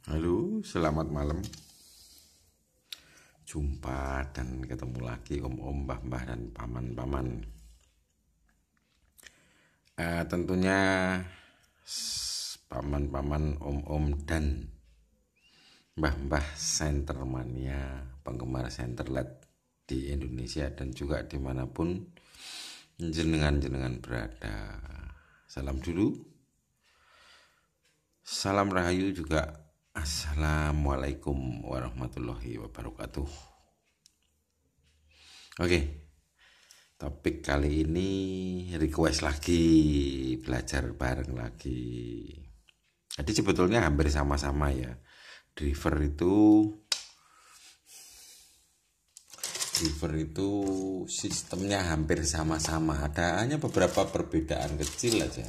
Halo, selamat malam. Jumpa dan ketemu lagi om-om, mbah-mbah dan paman-paman. Tentunya paman-paman, om-om dan mbah-mbah Sentermania, penggemar Senterlet di Indonesia dan juga dimanapun jenengan-jenengan berada. Salam dulu. Salam Rahayu juga. Assalamualaikum warahmatullahi wabarakatuh. Oke, topik kali ini request lagi, belajar bareng lagi. Jadi sebetulnya hampir sama-sama ya. Driver itu sistemnya hampir sama-sama. Ada hanya beberapa perbedaan kecil aja.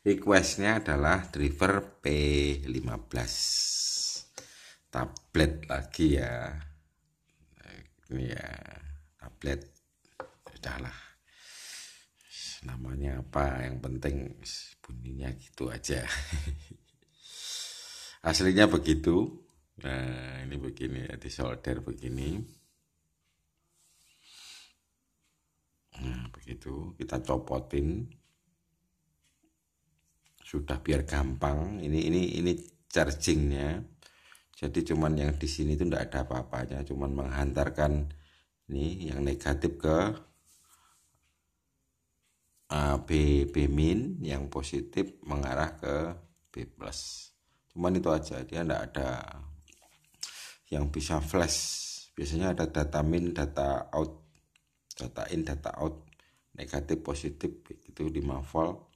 Requestnya adalah driver P15 tablet lagi ya. Ini ya tablet, sudahlah namanya apa, yang penting bunyinya gitu aja. Aslinya begitu. Nah ini begini ya, disolder begini. Nah begitu kita copotin. Sudah biar gampang. Ini chargingnya. Jadi cuman yang di sini itu enggak ada apa-apanya, cuman menghantarkan ini yang negatif ke B min, yang positif mengarah ke B plus. Cuman itu aja, dia enggak ada yang bisa flash. Biasanya ada data min, data out, data in, data out, negatif, positif itu 5 volt.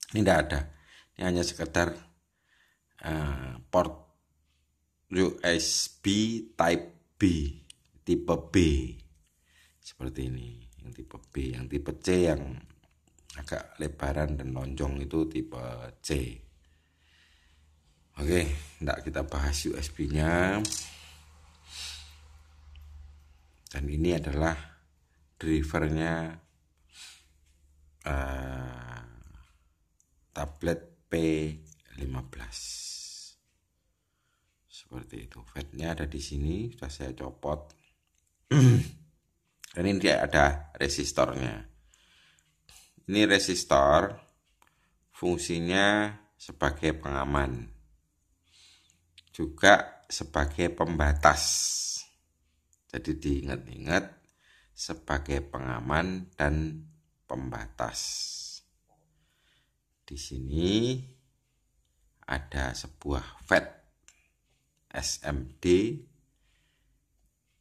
Ini tidak ada, ini hanya sekedar port USB type B, tipe B seperti ini. Yang tipe B, yang tipe C yang agak lebaran dan lonjong itu tipe C. Oke, tidak kita bahas USB-nya. Dan ini adalah drivernya tablet P15 seperti itu. Fatnya ada di sini, sudah saya copot. Dan ini dia ada resistornya. Ini resistor fungsinya sebagai pengaman, juga sebagai pembatas. Jadi diingat-ingat, sebagai pengaman dan pembatas. Di sini ada sebuah FET SMD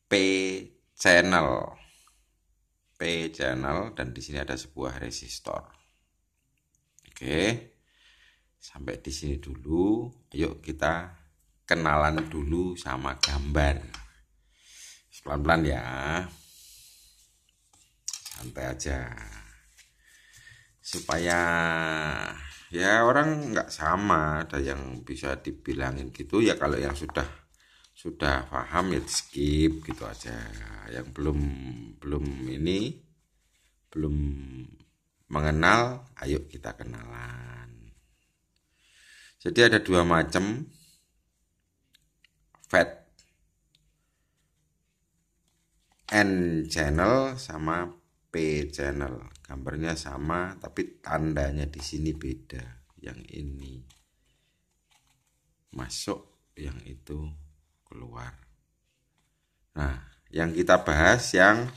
P channel dan di sini ada sebuah resistor. Oke, sampai di sini dulu. Yuk kita kenalan dulu sama gambar. Pelan-pelan ya, santai aja. Supaya ya orang nggak sama, ada yang bisa dibilangin gitu ya, kalau yang sudah paham ya skip gitu aja. Yang belum mengenal, ayo kita kenalan. Jadi ada dua macam FET, N channel sama P channel. Gambarnya sama tapi tandanya di sini beda. Yang ini masuk, yang itu keluar. Nah, yang kita bahas yang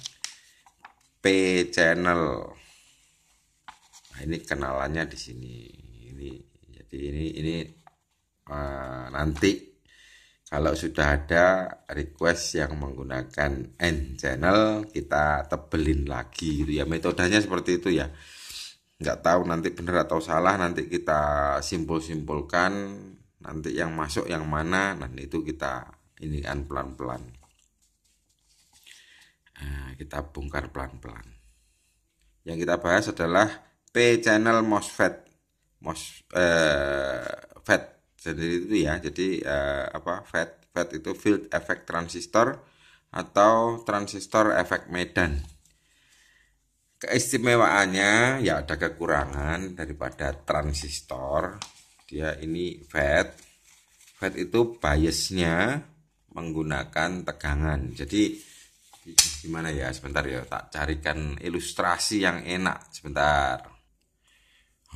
P channel. Nah, ini kenalannya di sini. Ini nanti kalau sudah ada request yang menggunakan N channel, kita tebelin lagi gitu ya. Metodenya seperti itu ya. Nggak tahu nanti benar atau salah, nanti kita simpulkan nanti yang masuk yang mana, nanti itu kita ini kan pelan-pelan. Nah, kita bongkar pelan-pelan. Yang kita bahas adalah P channel MOSFET. FET jadi itu ya. Jadi FET itu field effect transistor atau transistor efek medan. Keistimewaannya ya ada kekurangan daripada transistor. dia ini fat. Fat itu biasnya menggunakan tegangan. Jadi gimana ya, sebentar ya, tak carikan ilustrasi yang enak sebentar.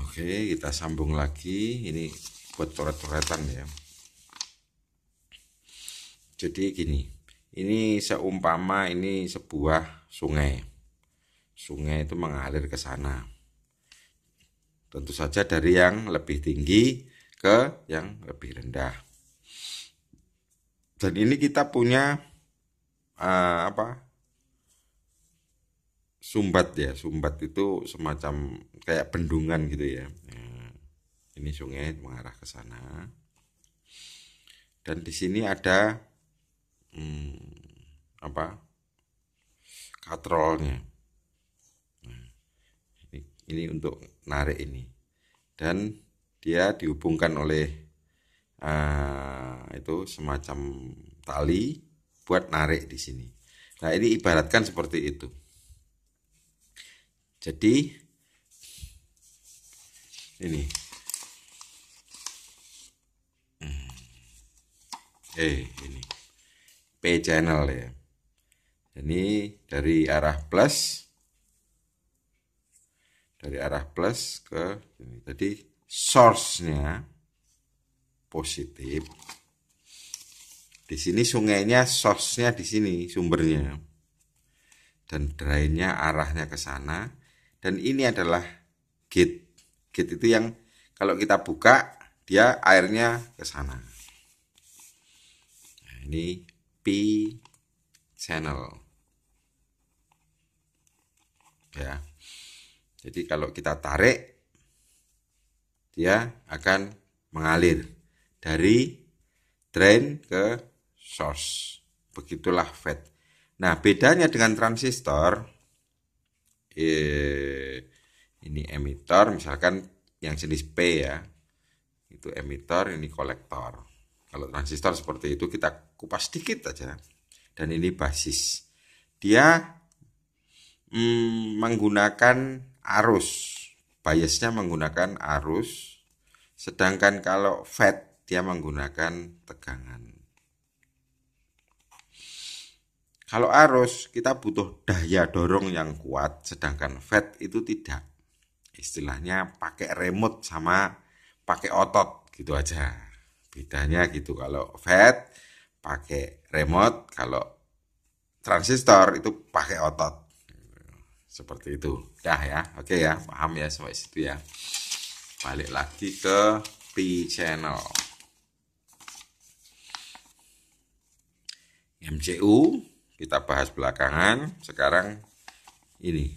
Oke, kita sambung lagi. Ini buat coret-coretan ya. Jadi gini, ini seumpama ini sebuah sungai. Sungai itu mengalir ke sana. Tentu saja dari yang lebih tinggi ke yang lebih rendah. Dan ini kita punya sumbat ya. Sumbat itu semacam kayak bendungan gitu ya. Nah, ini sungai mengarah ke sana. Dan di sini ada katrolnya. Nah, ini untuk narik ini. Dan dia dihubungkan oleh itu semacam tali buat narik di sini. Nah, ini ibaratkan seperti itu. Jadi ini ini P channel ya. Ini dari arah plus ke ini. Jadi source-nya positif. Di sini sungainya, source-nya di sini, sumbernya. Dan drain-nya arahnya ke sana. Dan ini adalah gate. Gate itu yang kalau kita buka, dia airnya ke sana. Nah, ini P channel. Ya. Jadi kalau kita tarik, dia akan mengalir dari drain ke source. Begitulah FET. Nah, bedanya dengan transistor, ini emitor, misalkan yang jenis P ya, itu emitor, ini kolektor. Kalau transistor seperti itu kita kupas sedikit aja. Dan ini basis. Dia menggunakan arus, biasnya menggunakan arus, sedangkan kalau FET dia menggunakan tegangan. Kalau arus kita butuh daya dorong yang kuat, sedangkan FET itu tidak. Istilahnya pakai remote sama pakai otot gitu aja. Bedanya gitu, kalau FET pakai remote, kalau transistor itu pakai otot. Seperti itu. Dah ya. Oke ya, paham ya sampai situ ya. Balik lagi ke P channel. MCU kita bahas belakangan. Sekarang ini.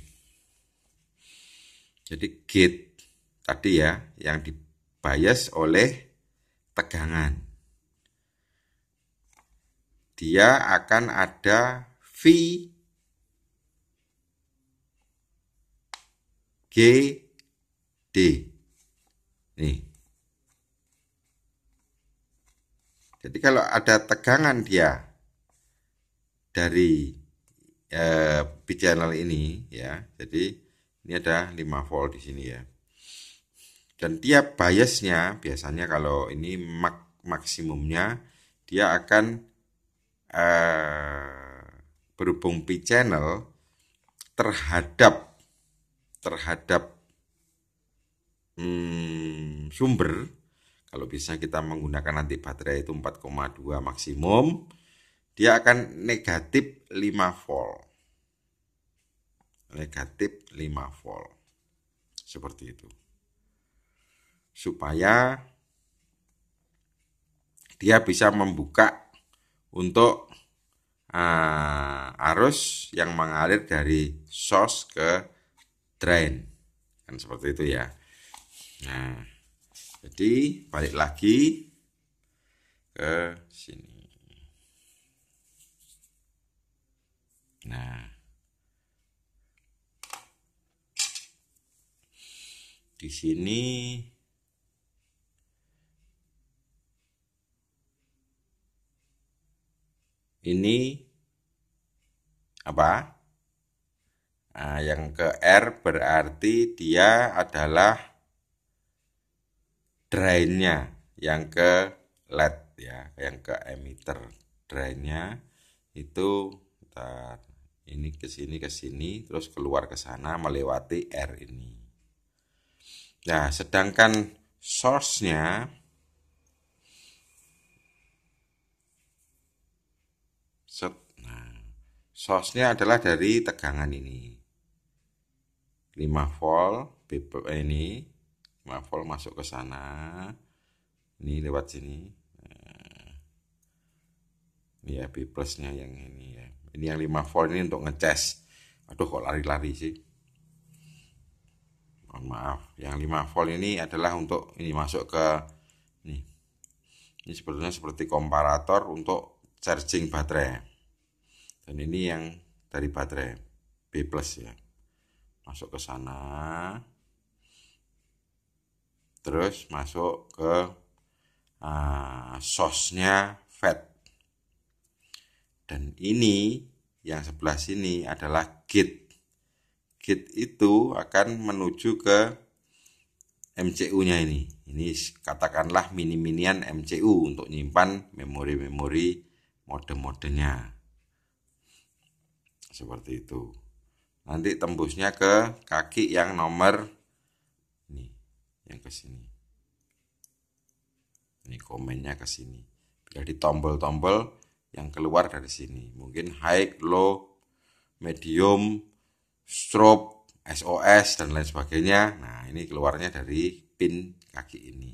Jadi gate tadi ya, yang dibias oleh tegangan. Dia akan ada V G D. Nih. Jadi kalau ada tegangan dia dari P channel ini ya. Jadi ini ada 5 volt di sini ya. Dan dia biasnya biasanya kalau ini maksimumnya dia akan berhubung P channel terhadap sumber. Kalau bisa kita menggunakan nanti baterai itu 4,2 maksimum, dia akan negatif 5 volt. Negatif 5 volt. Seperti itu. Supaya dia bisa membuka untuk arus yang mengalir dari source ke drain. Kan seperti itu ya. Nah, jadi balik lagi ke sini. Nah, di sini ini apa? Nah, yang ke R berarti dia adalah drainnya yang ke LED ya, yang ke emitter. Drainnya itu bentar, ini ke sini terus keluar ke sana melewati R ini. Nah, sedangkan source-nya source-nya adalah dari tegangan ini. 5 volt ini 5 volt masuk ke sana. Ini lewat sini. Ini ya B plusnya yang ini ya. Ini yang 5 volt ini untuk ngecas. Aduh kok lari-lari sih. Mohon maaf. Yang 5 volt ini adalah untuk ini masuk ke nih. Ini sebetulnya seperti komparator untuk charging baterai. Dan ini yang dari baterai B plus ya. Masuk ke sana. Terus masuk ke source-nya FET. Dan ini yang sebelah sini adalah gate. Gate itu akan menuju ke MCU-nya ini. Ini katakanlah mini-minian MCU untuk nyimpan memori-memori mode-modenya. Seperti itu. Nanti tembusnya ke kaki yang nomor ini, yang ke sini. Ini komennya ke sini. Bila ditombol-tombol yang keluar dari sini. Mungkin high, low, medium, strobe, SOS dan lain sebagainya. Nah, ini keluarnya dari pin kaki ini.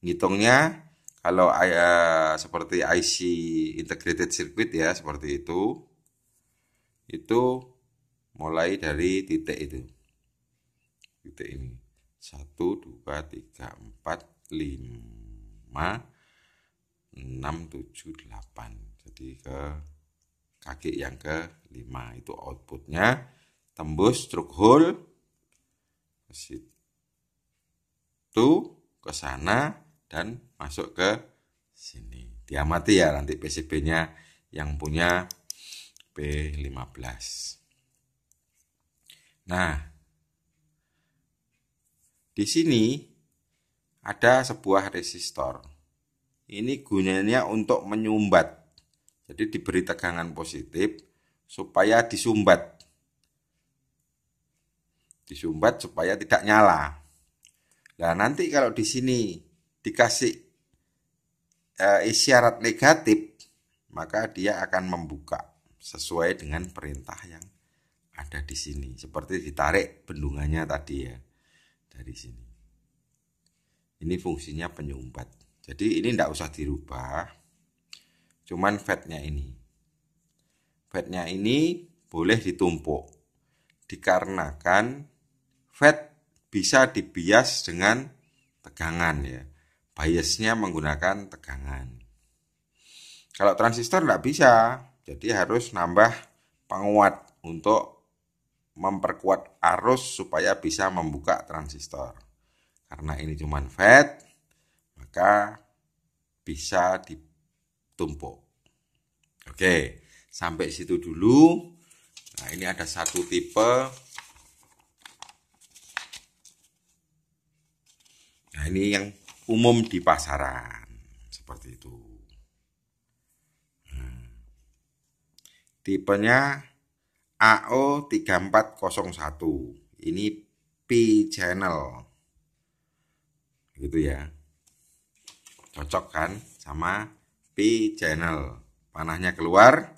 Ngitungnya kalau seperti IC integrated circuit ya, seperti itu mulai dari titik itu. Titik ini. 1 2 3 4 5 6 7 8. Jadi ke kaki yang ke-5 itu outputnya tembus stroke hole ke situ, ke sana dan masuk ke sini. Diamati ya nanti PCB-nya yang punya P15. Nah, di sini ada sebuah resistor. Ini gunanya untuk menyumbat. Jadi diberi tegangan positif supaya disumbat. Disumbat supaya tidak nyala. Nah, nanti kalau di sini dikasih isyarat negatif, maka dia akan membuka sesuai dengan perintah yang ada di sini. Seperti ditarik bendungannya tadi ya, dari sini. Ini fungsinya penyumbat. Jadi ini tidak usah dirubah. Cuman FET-nya ini. FET-nya ini boleh ditumpuk. Dikarenakan FET bisa dibias dengan tegangan ya. Biasnya menggunakan tegangan. Kalau transistor tidak bisa. Jadi harus nambah penguat untuk memperkuat arus supaya bisa membuka transistor. Karena ini cuma FET, maka bisa ditumpuk. Oke, sampai situ dulu. Nah, ini ada satu tipe. Nah, ini yang umum di pasaran. Seperti itu. Tipenya AO3401. Ini P channel. Gitu ya. Cocok kan sama P channel. Panahnya keluar.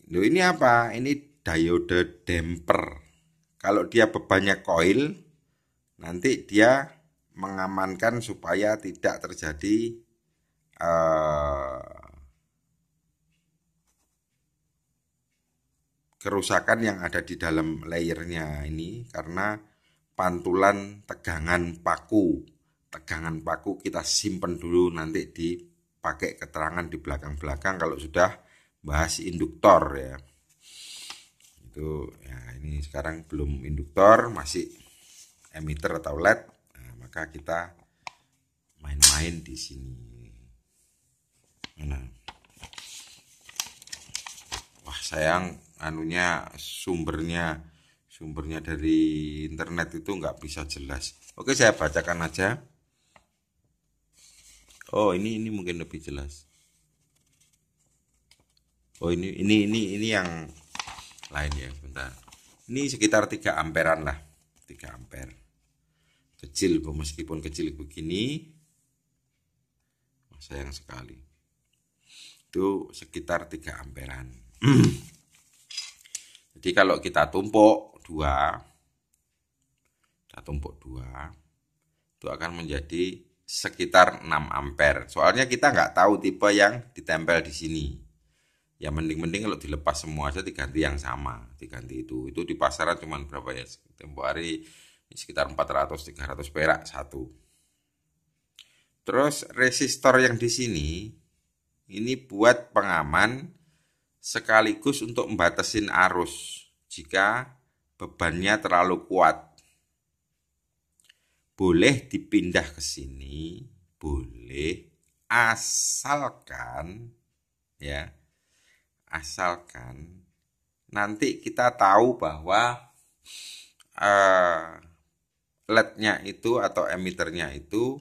Loh, ini apa? Ini diode damper. Kalau dia bebannya koil, nanti dia mengamankan supaya tidak terjadi kerusakan yang ada di dalam layernya ini karena pantulan tegangan paku. Tegangan paku kita simpen dulu, nanti dipakai keterangan di belakang-belakang kalau sudah bahas induktor ya. Itu ya, ini sekarang belum induktor, masih emitter atau LED. Nah, maka kita main-main di sini. Nah. Wah, sayang sumbernya sumbernya dari internet itu nggak bisa jelas. Oke, saya bacakan aja. Oh, ini mungkin lebih jelas. Oh, ini yang lain ya, sebentar. Ini sekitar 3 amperan lah. 3 ampere. Kecil, meskipun kecil begini, sayang sekali. Itu sekitar 3 amperan. Jadi kalau kita tumpuk 2, itu akan menjadi sekitar 6 ampere. Soalnya kita nggak tahu tipe yang ditempel di sini. Ya mending kalau dilepas semua aja, diganti yang sama, diganti itu. Itu di pasaran cuman berapa ya? Tempo hari sekitar 400-300 perak satu. Terus resistor yang di sini ini buat pengaman sekaligus untuk membatasin arus jika bebannya terlalu kuat. Boleh dipindah ke sini, boleh, asalkan nanti kita tahu bahwa LED-nya itu atau emiternya itu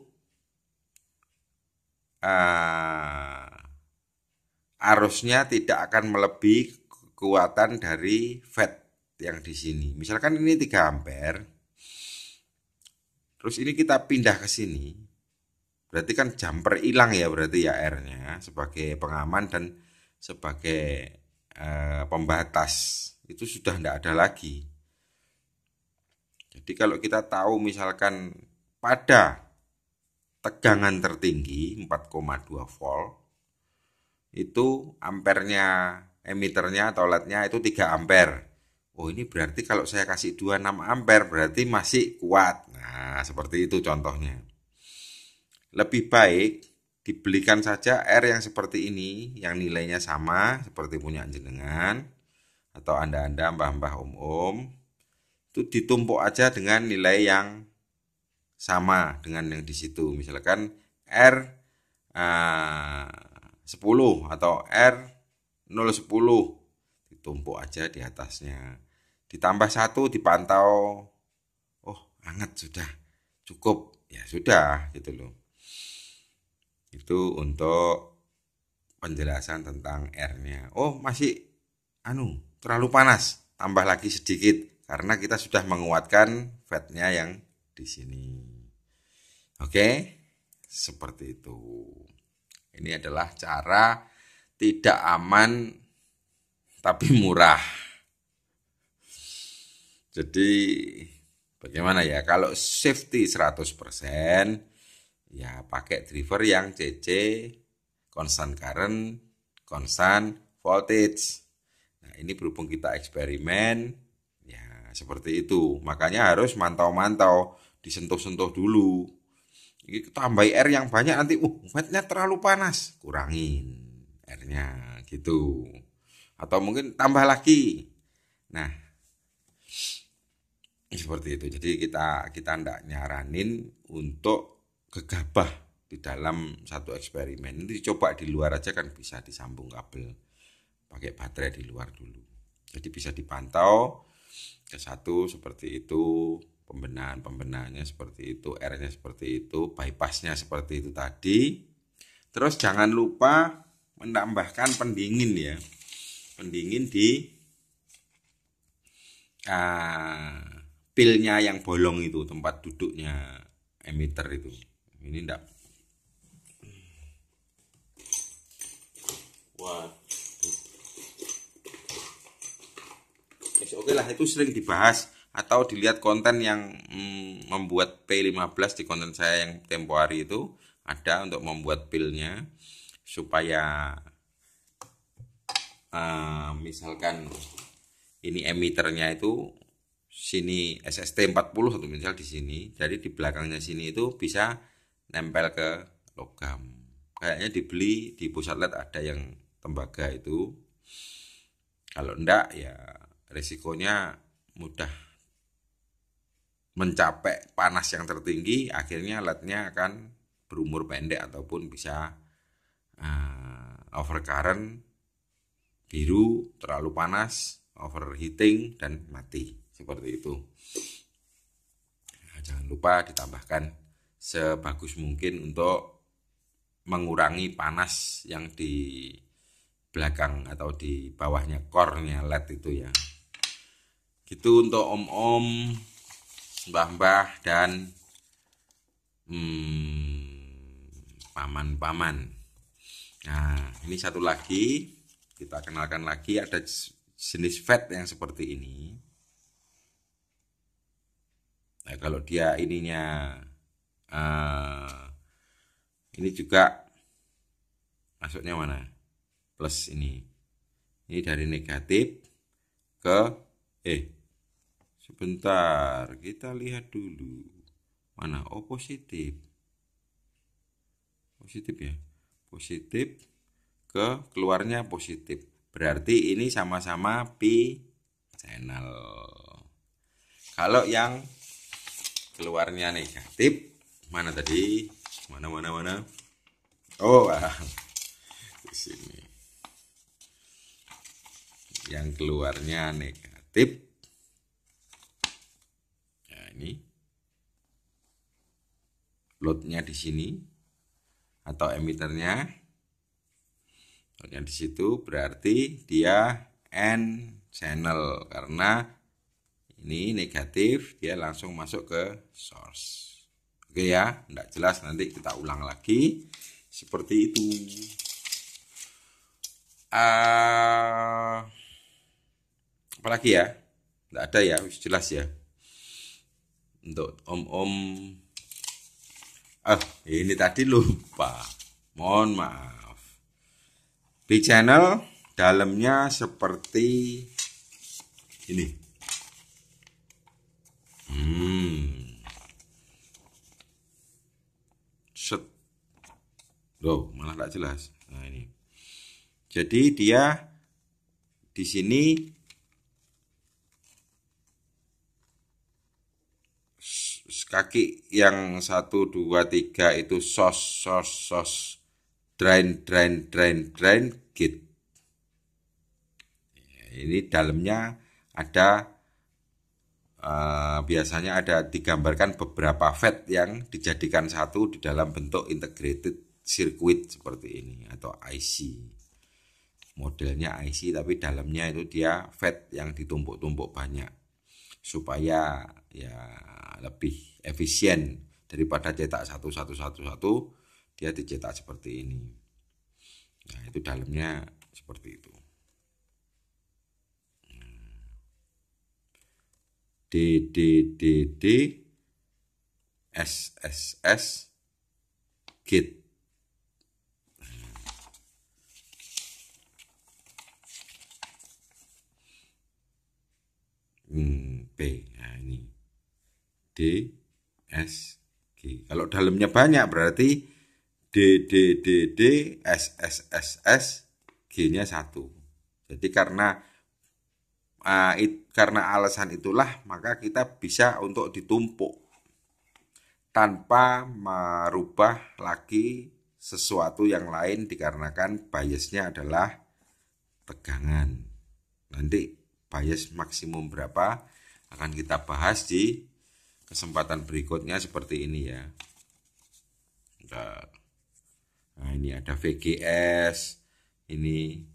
arusnya tidak akan melebihi kekuatan dari FET yang di sini. Misalkan ini 3 ampere, terus ini kita pindah ke sini, berarti kan jumper hilang ya, berarti ya R-nya sebagai pengaman dan sebagai pembatas itu sudah tidak ada lagi. Jadi kalau kita tahu misalkan pada tegangan tertinggi 4,2 volt itu ampernya emiternya atau LED-nya itu 3 ampere. Oh, ini berarti kalau saya kasih 26 ampere berarti masih kuat. Nah, seperti itu contohnya. Lebih baik dibelikan saja R yang seperti ini, yang nilainya sama seperti punya jenengan atau Anda-anda, mbah-mbah, om-om. Itu ditumpuk aja dengan nilai yang sama dengan yang di situ. Misalkan R 10 atau R 010 ditumpuk aja di atasnya. Ditambah 1 dipantau. Oh, hangat sudah. Cukup. Ya sudah gitu loh. Itu untuk penjelasan tentang R-nya. Oh, masih terlalu panas. Tambah lagi sedikit karena kita sudah menguatkan FET-nya yang di sini. Oke, seperti itu. Ini adalah cara tidak aman tapi murah. Jadi bagaimana ya, kalau safety 100%, ya pakai driver yang CC, constant current, constant voltage. Nah, ini berhubung kita eksperimen, ya seperti itu. Makanya harus mantau-mantau, disentuh-sentuh dulu. Ini tambahi R yang banyak nanti, wattnya terlalu panas, kurangin R-nya gitu. Atau mungkin tambah lagi. Nah, seperti itu. Jadi kita tidak nyaranin untuk gegabah di dalam satu eksperimen. Ini dicoba di luar aja kan bisa disambung kabel pakai baterai di luar dulu. Jadi bisa dipantau ke satu seperti itu, pembenahannya seperti itu, R-nya seperti itu, bypassnya seperti itu tadi. Terus jangan lupa menambahkan pendingin ya. Pendingin di pilnya yang bolong itu, tempat duduknya emitter itu. Ini enggak. Wah. Oke lah, itu sering dibahas atau dilihat konten yang membuat P15 di konten saya yang tempo hari itu ada untuk membuat pilnya supaya misalkan ini emiternya itu sini SST 40 atau misal di sini, jadi di belakangnya sini itu bisa nempel ke logam. Kayaknya dibeli di pusat LED ada yang tembaga itu. Kalau enggak ya resikonya mudah mencapai panas yang tertinggi, akhirnya LED-nya akan berumur pendek ataupun bisa overcurrent, biru, terlalu panas, overheating dan mati. seperti itu. Nah, jangan lupa ditambahkan sebagus mungkin untuk mengurangi panas yang di belakang atau di bawahnya core-nya LED itu ya. Gitu untuk om-om, mbah-mbah, dan paman-paman. Nah, ini satu lagi, kita kenalkan lagi, ada jenis VAT yang seperti ini. Nah, kalau dia ininya ini juga masuknya mana? Plus ini. Ini dari negatif ke sebentar, kita lihat dulu. Mana? Oh, positif. Positif ya. Positif ke keluarnya positif. Berarti ini sama-sama P channel. Kalau yang keluarnya negatif, mana tadi? Mana? Oh, di sini. Yang keluarnya negatif. Nah, ini loadnya di sini atau emiternya. Loadnya di situ berarti dia N channel karena ini negatif, dia langsung masuk ke source. Oke ya, enggak jelas nanti kita ulang lagi seperti itu. Apalagi ya, enggak ada ya, jelas ya. Untuk om-om, ini tadi lupa, mohon maaf. B channel dalamnya seperti ini. Set. Loh, malah enggak jelas. Nah, ini. Jadi dia di sini kaki yang 1, 2, 3 itu source, drain, gate. Ini dalamnya ada biasanya ada digambarkan beberapa FET yang dijadikan satu di dalam bentuk integrated circuit seperti ini atau IC. Modelnya IC tapi dalamnya itu dia FET yang ditumpuk-tumpuk banyak supaya ya lebih efisien daripada cetak satu, dia dicetak seperti ini. Nah, itu dalamnya seperti itu. D SSS gate. P. Nah, ini D S G. Kalau dalamnya banyak berarti D SSS G-nya 1. Jadi karena alasan itulah maka kita bisa untuk ditumpuk tanpa merubah lagi sesuatu yang lain dikarenakan biasnya adalah tegangan. Nanti bias maksimum berapa akan kita bahas di kesempatan berikutnya seperti ini ya. Nah, ini ada VGS, ini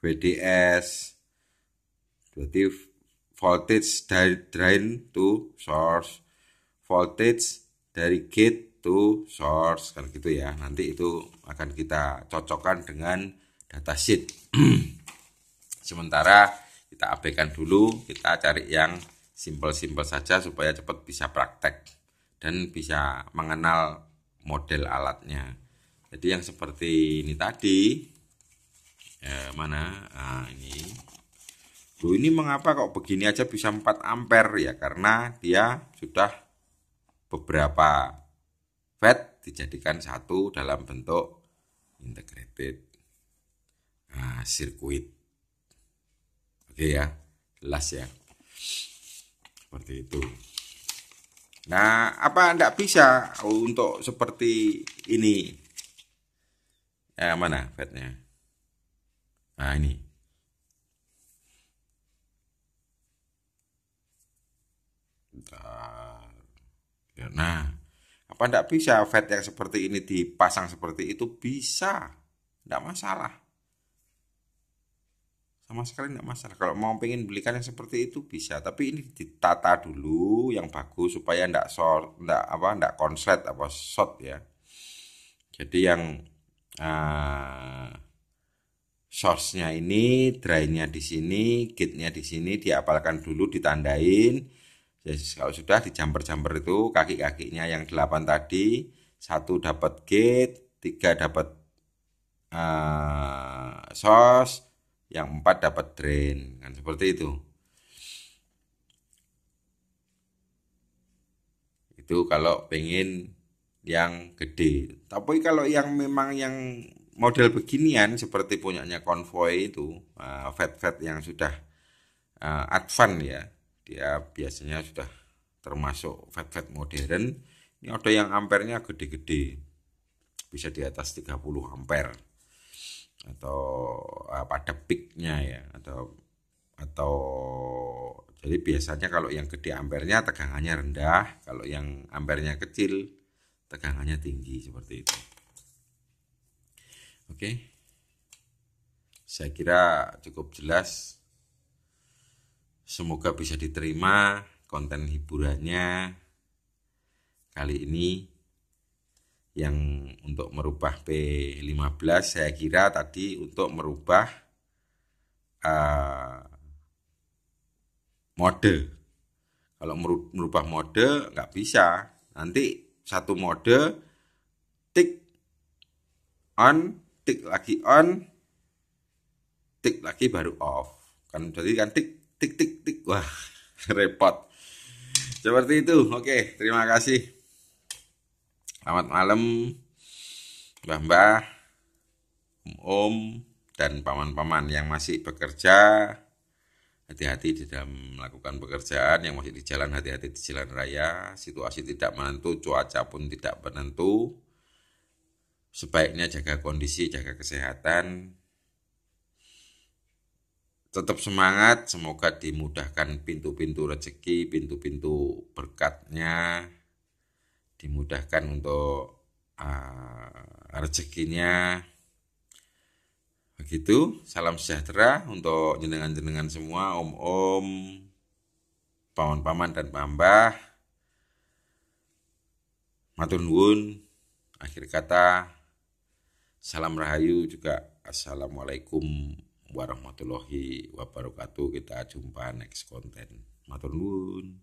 VDS, berarti voltage dari drain to source, voltage dari gate to source, kan gitu ya. Nanti itu akan kita cocokkan dengan datasheet. Sementara kita abaikan dulu, kita cari yang simpel-simpel saja supaya cepat bisa praktek dan bisa mengenal model alatnya. Jadi yang seperti ini tadi, mana? Nah, ini. Loh, ini mengapa kok begini aja bisa 4 ampere ya? Karena dia sudah beberapa FET dijadikan satu dalam bentuk integrated circuit. Oke ya, jelas ya. Seperti itu. Nah, apa enggak bisa untuk seperti ini? Mana FET-nya? Nah, ini. Bentar. Ya, nah, apa enggak bisa fat yang seperti ini dipasang seperti itu? Bisa, enggak masalah. Sama sekali enggak masalah. Kalau mau pengen belikan yang seperti itu bisa, tapi ini ditata dulu yang bagus supaya enggak short, enggak konslet apa short ya. Jadi yang uh, source-nya ini, dry-nya di sini, gate-nya di sini diapalkan dulu, ditandain. Jadi kalau sudah dijamper-jamper itu kaki-kakinya yang 8 tadi, satu dapat gate, 3 dapat source, yang 4 dapat drain, kan seperti itu. Itu kalau pengen yang gede. Tapi kalau yang memang yang model beginian seperti punyanya Convoy itu, fat-fat yang sudah advance ya, dia biasanya sudah termasuk fat-fat modern. Ini ada yang ampernya gede-gede, bisa di atas 30 ampere atau pada peaknya ya, atau jadi biasanya kalau yang gede ampernya tegangannya rendah, kalau yang ampernya kecil tegangannya tinggi seperti itu. Oke, saya kira cukup jelas. Semoga bisa diterima konten hiburannya kali ini yang untuk merubah P15. Saya kira tadi untuk merubah mode. Kalau merubah mode nggak bisa. Nanti satu mode tik on, tik lagi on, tik lagi baru off. Kan jadi kan tik tik tik tik. Wah, repot. Seperti itu. Oke, terima kasih. Selamat malam Mbah-mbah, om dan paman-paman yang masih bekerja. Hati-hati di dalam melakukan pekerjaan, yang masih di jalan hati-hati di jalan raya. Situasi tidak menentu, cuaca pun tidak menentu. Sebaiknya jaga kondisi, jaga kesehatan. Tetap semangat, semoga dimudahkan pintu-pintu rezeki, pintu-pintu berkatnya, dimudahkan untuk rezekinya. Begitu, salam sejahtera untuk jenengan-jenengan semua, om-om, paman-paman dan mbah-mbah. Matur nuwun. Akhir kata, salam rahayu juga. Assalamualaikum warahmatullahi wabarakatuh. Kita jumpa next konten. Matur nuwun.